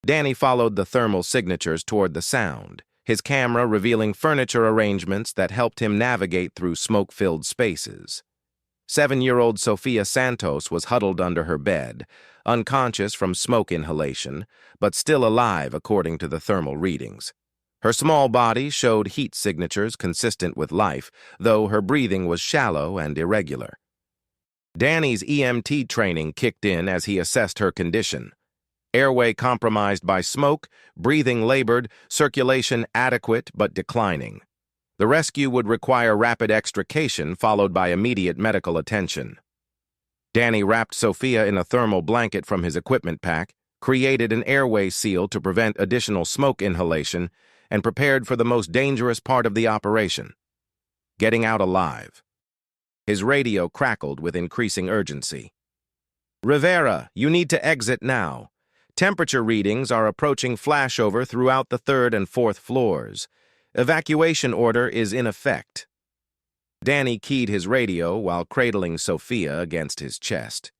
Danny followed the thermal signatures toward the sound, his camera revealing furniture arrangements that helped him navigate through smoke-filled spaces. 7-year-old Sofia Santos was huddled under her bed, unconscious from smoke inhalation, but still alive according to the thermal readings. Her small body showed heat signatures consistent with life, though her breathing was shallow and irregular. Danny's EMT training kicked in as he assessed her condition. Airway compromised by smoke, breathing labored, circulation adequate but declining. The rescue would require rapid extrication followed by immediate medical attention. Danny wrapped Sofia in a thermal blanket from his equipment pack, created an airway seal to prevent additional smoke inhalation, and prepared for the most dangerous part of the operation: getting out alive. His radio crackled with increasing urgency. Rivera, you need to exit now. Temperature readings are approaching flashover throughout the 3rd and 4th floors. Evacuation order is in effect. Danny keyed his radio while cradling Sophia against his chest.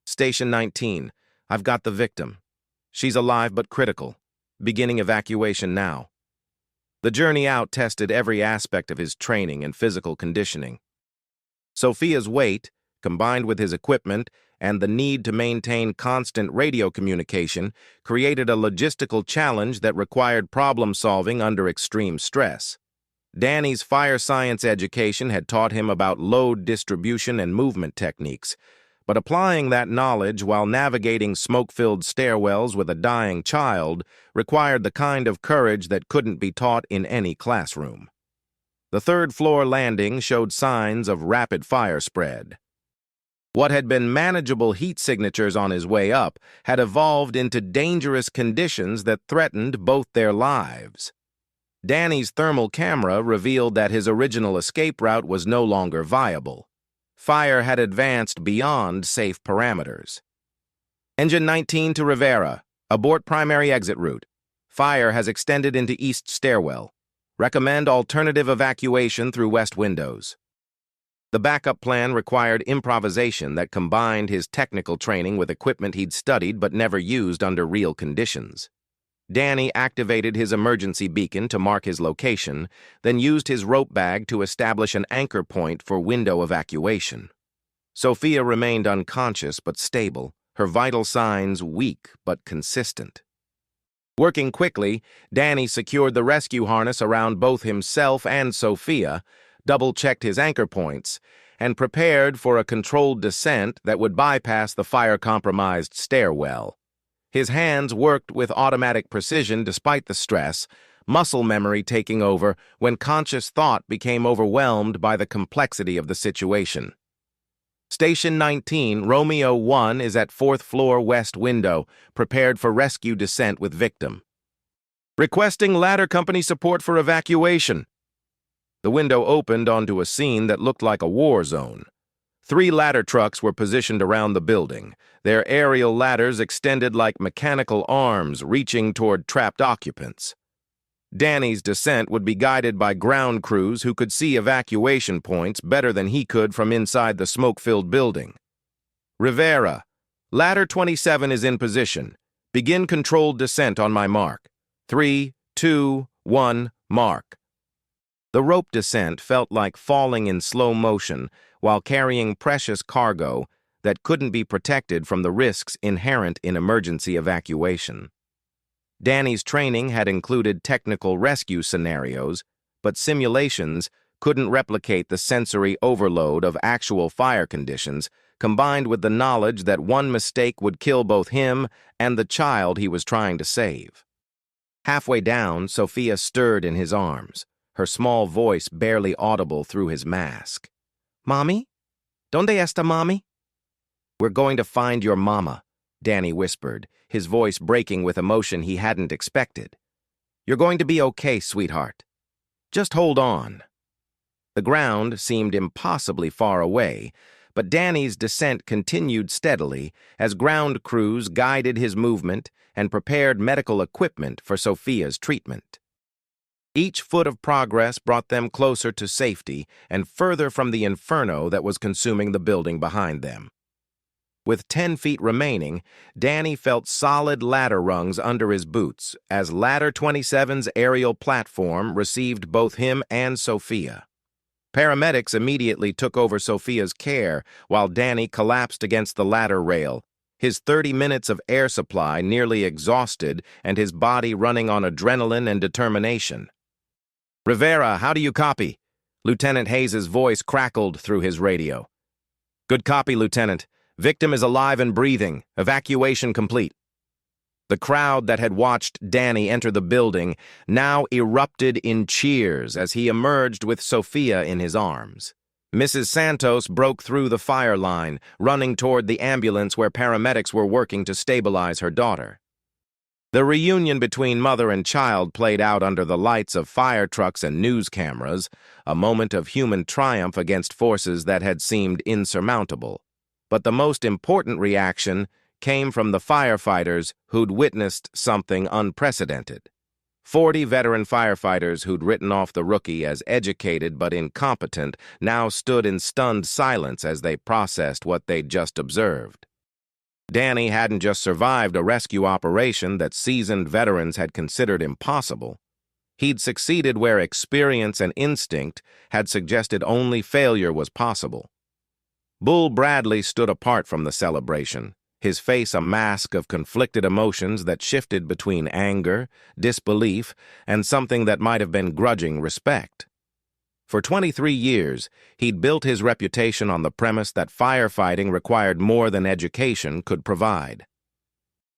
Station 19, I've got the victim. She's alive but critical. Beginning evacuation now. The journey out tested every aspect of his training and physical conditioning. Sophia's weight, combined with his equipment and the need to maintain constant radio communication, created a logistical challenge that required problem-solving under extreme stress. Danny's fire science education had taught him about load distribution and movement techniques, but applying that knowledge while navigating smoke-filled stairwells with a dying child required the kind of courage that couldn't be taught in any classroom. The 3rd-floor landing showed signs of rapid fire spread. What had been manageable heat signatures on his way up had evolved into dangerous conditions that threatened both their lives. Danny's thermal camera revealed that his original escape route was no longer viable. Fire had advanced beyond safe parameters. Engine 19 to Rivera. Abort primary exit route. Fire has extended into east stairwell. Recommend alternative evacuation through west windows. The backup plan required improvisation that combined his technical training with equipment he'd studied but never used under real conditions. Danny activated his emergency beacon to mark his location, then used his rope bag to establish an anchor point for window evacuation. Sophia remained unconscious but stable, her vital signs weak but consistent. Working quickly, Danny secured the rescue harness around both himself and Sophia, double-checked his anchor points, and prepared for a controlled descent that would bypass the fire-compromised stairwell. His hands worked with automatic precision despite the stress, muscle memory taking over when conscious thought became overwhelmed by the complexity of the situation. Station 19, Romeo 1 is at 4th floor west window, prepared for rescue descent with victim. Requesting ladder company support for evacuation. The window opened onto a scene that looked like a war zone. 3 ladder trucks were positioned around the building, their aerial ladders extended like mechanical arms reaching toward trapped occupants. Danny's descent would be guided by ground crews who could see evacuation points better than he could from inside the smoke-filled building. Rivera, ladder 27 is in position. Begin controlled descent on my mark. 3, 2, 1, mark. The rope descent felt like falling in slow motion while carrying precious cargo that couldn't be protected from the risks inherent in emergency evacuation. Danny's training had included technical rescue scenarios, but simulations couldn't replicate the sensory overload of actual fire conditions, combined with the knowledge that one mistake would kill both him and the child he was trying to save. Halfway down, Sophia stirred in his arms, her small voice barely audible through his mask. "Mommy? Donde está Mommy?" "We're going to find your mama," Danny whispered, his voice breaking with emotion he hadn't expected. "You're going to be okay, sweetheart. Just hold on." The ground seemed impossibly far away, but Danny's descent continued steadily as ground crews guided his movement and prepared medical equipment for Sophia's treatment. Each foot of progress brought them closer to safety and further from the inferno that was consuming the building behind them. With 10 feet remaining, Danny felt solid ladder rungs under his boots as Ladder 27's aerial platform received both him and Sophia. Paramedics immediately took over Sophia's care while Danny collapsed against the ladder rail, his 30 minutes of air supply nearly exhausted and his body running on adrenaline and determination. "Rivera, how do you copy?" Lieutenant Hayes's voice crackled through his radio. "Good copy, Lieutenant. Victim is alive and breathing. Evacuation complete." The crowd that had watched Danny enter the building now erupted in cheers as he emerged with Sophia in his arms. Mrs. Santos broke through the fire line, running toward the ambulance where paramedics were working to stabilize her daughter. The reunion between mother and child played out under the lights of fire trucks and news cameras, a moment of human triumph against forces that had seemed insurmountable. But the most important reaction came from the firefighters who'd witnessed something unprecedented. 40 veteran firefighters who'd written off the rookie as educated but incompetent now stood in stunned silence as they processed what they'd just observed. Danny hadn't just survived a rescue operation that seasoned veterans had considered impossible. He'd succeeded where experience and instinct had suggested only failure was possible. Bull Bradley stood apart from the celebration, his face a mask of conflicted emotions that shifted between anger, disbelief, and something that might have been grudging respect. For 23 years, he'd built his reputation on the premise that firefighting required more than education could provide.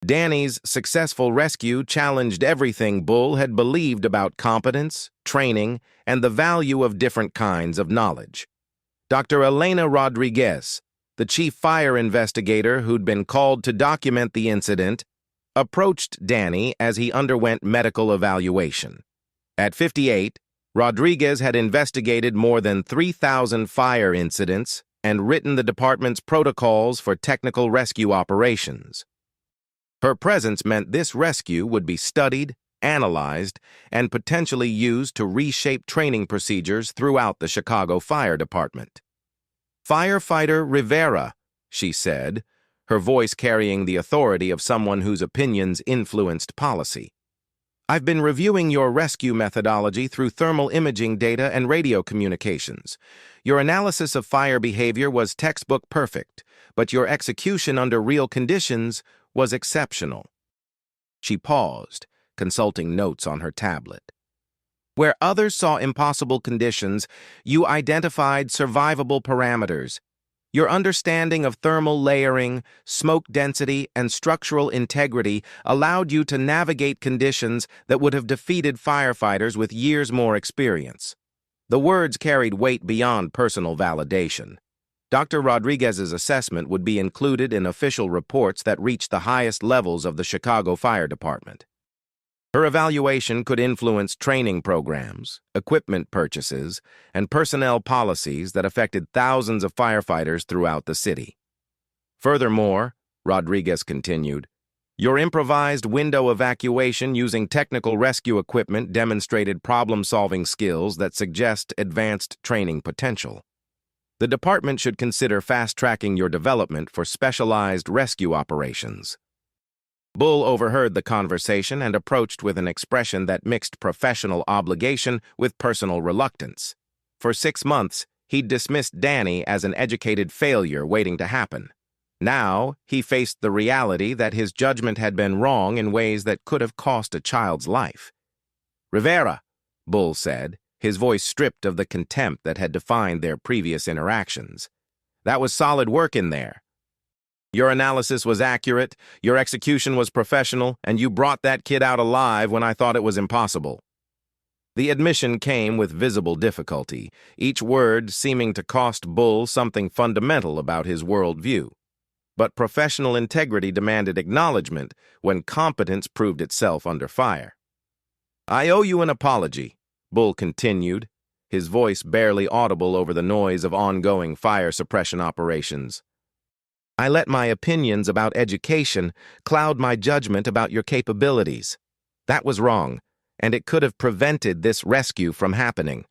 Danny's successful rescue challenged everything Bull had believed about competence, training, and the value of different kinds of knowledge. Dr. Elena Rodriguez, the chief fire investigator who'd been called to document the incident, approached Danny as he underwent medical evaluation. At 58, Rodriguez had investigated more than 3,000 fire incidents and written the department's protocols for technical rescue operations. Her presence meant this rescue would be studied, analyzed, and potentially used to reshape training procedures throughout the Chicago Fire Department. "Firefighter Rivera," she said, her voice carrying the authority of someone whose opinions influenced policy. "I've been reviewing your rescue methodology through thermal imaging data and radio communications. Your analysis of fire behavior was textbook perfect, but your execution under real conditions was exceptional." She paused, consulting notes on her tablet. "Where others saw impossible conditions, you identified survivable parameters. Your understanding of thermal layering, smoke density, and structural integrity allowed you to navigate conditions that would have defeated firefighters with years more experience." The words carried weight beyond personal validation. Dr. Rodriguez's assessment would be included in official reports that reached the highest levels of the Chicago Fire Department. Her evaluation could influence training programs, equipment purchases, and personnel policies that affected thousands of firefighters throughout the city. Furthermore, Rodriguez continued, your improvised window evacuation using technical rescue equipment demonstrated problem-solving skills that suggest advanced training potential. The department should consider fast-tracking your development for specialized rescue operations. Bull overheard the conversation and approached with an expression that mixed professional obligation with personal reluctance. For 6 months, he'd dismissed Danny as an educated failure waiting to happen. Now, he faced the reality that his judgment had been wrong in ways that could have cost a child's life. "Rivera," Bull said, his voice stripped of the contempt that had defined their previous interactions. "That was solid work in there. Your analysis was accurate, your execution was professional, and you brought that kid out alive when I thought it was impossible." The admission came with visible difficulty, each word seeming to cost Bull something fundamental about his worldview. But professional integrity demanded acknowledgement when competence proved itself under fire. "I owe you an apology," Bull continued, his voice barely audible over the noise of ongoing fire suppression operations. "I let my opinions about education cloud my judgment about your capabilities. That was wrong, and it could have prevented this rescue from happening."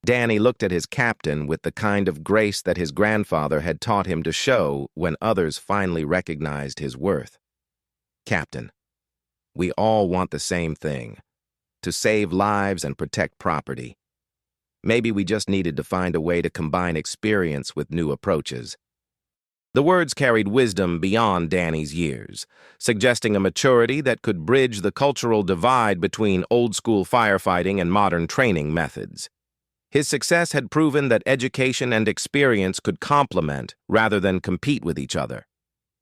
Danny looked at his captain with the kind of grace that his grandfather had taught him to show when others finally recognized his worth. "Captain, we all want the same thing, to save lives and protect property. Maybe we just needed to find a way to combine experience with new approaches." The words carried wisdom beyond Danny's years, suggesting a maturity that could bridge the cultural divide between old-school firefighting and modern training methods. His success had proven that education and experience could complement rather than compete with each other.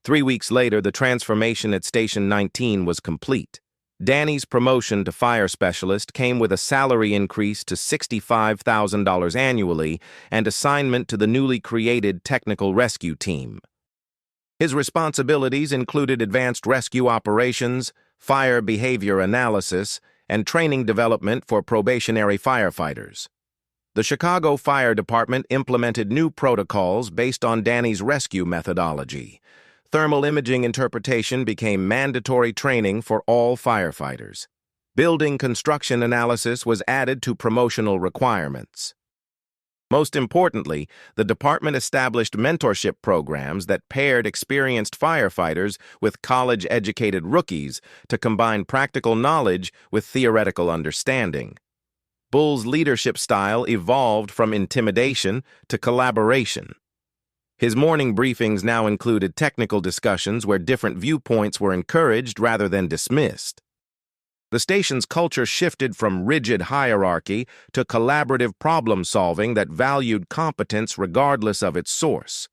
3 weeks later, the transformation at Station 19 was complete. Danny's promotion to fire specialist came with a salary increase to $65,000 annually and assignment to the newly created technical rescue team. His responsibilities included advanced rescue operations, fire behavior analysis, and training development for probationary firefighters. The Chicago Fire Department implemented new protocols based on Danny's rescue methodology. Thermal imaging interpretation became mandatory training for all firefighters. Building construction analysis was added to promotional requirements. Most importantly, the department established mentorship programs that paired experienced firefighters with college-educated rookies to combine practical knowledge with theoretical understanding. Bull's leadership style evolved from intimidation to collaboration. His morning briefings now included technical discussions where different viewpoints were encouraged rather than dismissed. The station's culture shifted from rigid hierarchy to collaborative problem-solving that valued competence regardless of its source.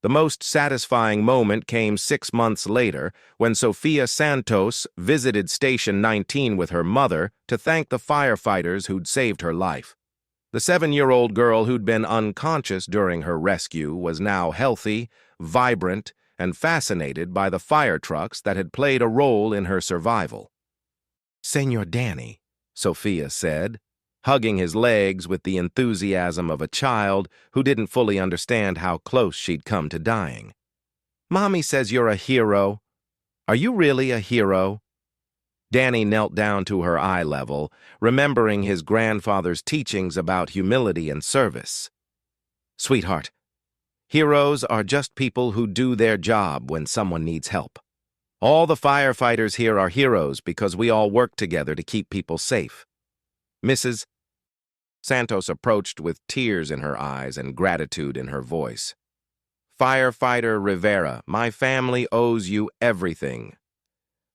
The most satisfying moment came 6 months later when Sophia Santos visited Station 19 with her mother to thank the firefighters who'd saved her life. The 7-year-old girl who'd been unconscious during her rescue was now healthy, vibrant, and fascinated by the fire trucks that had played a role in her survival. "Senor Danny," Sophia said, hugging his legs with the enthusiasm of a child who didn't fully understand how close she'd come to dying. "Mommy says you're a hero. Are you really a hero?" Danny knelt down to her eye level, remembering his grandfather's teachings about humility and service. "Sweetheart, heroes are just people who do their job when someone needs help. All the firefighters here are heroes because we all work together to keep people safe." Mrs. Santos approached with tears in her eyes and gratitude in her voice. "Firefighter Rivera, my family owes you everything.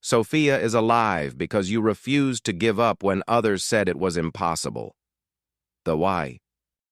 Sophia is alive because you refused to give up when others said it was impossible. The why?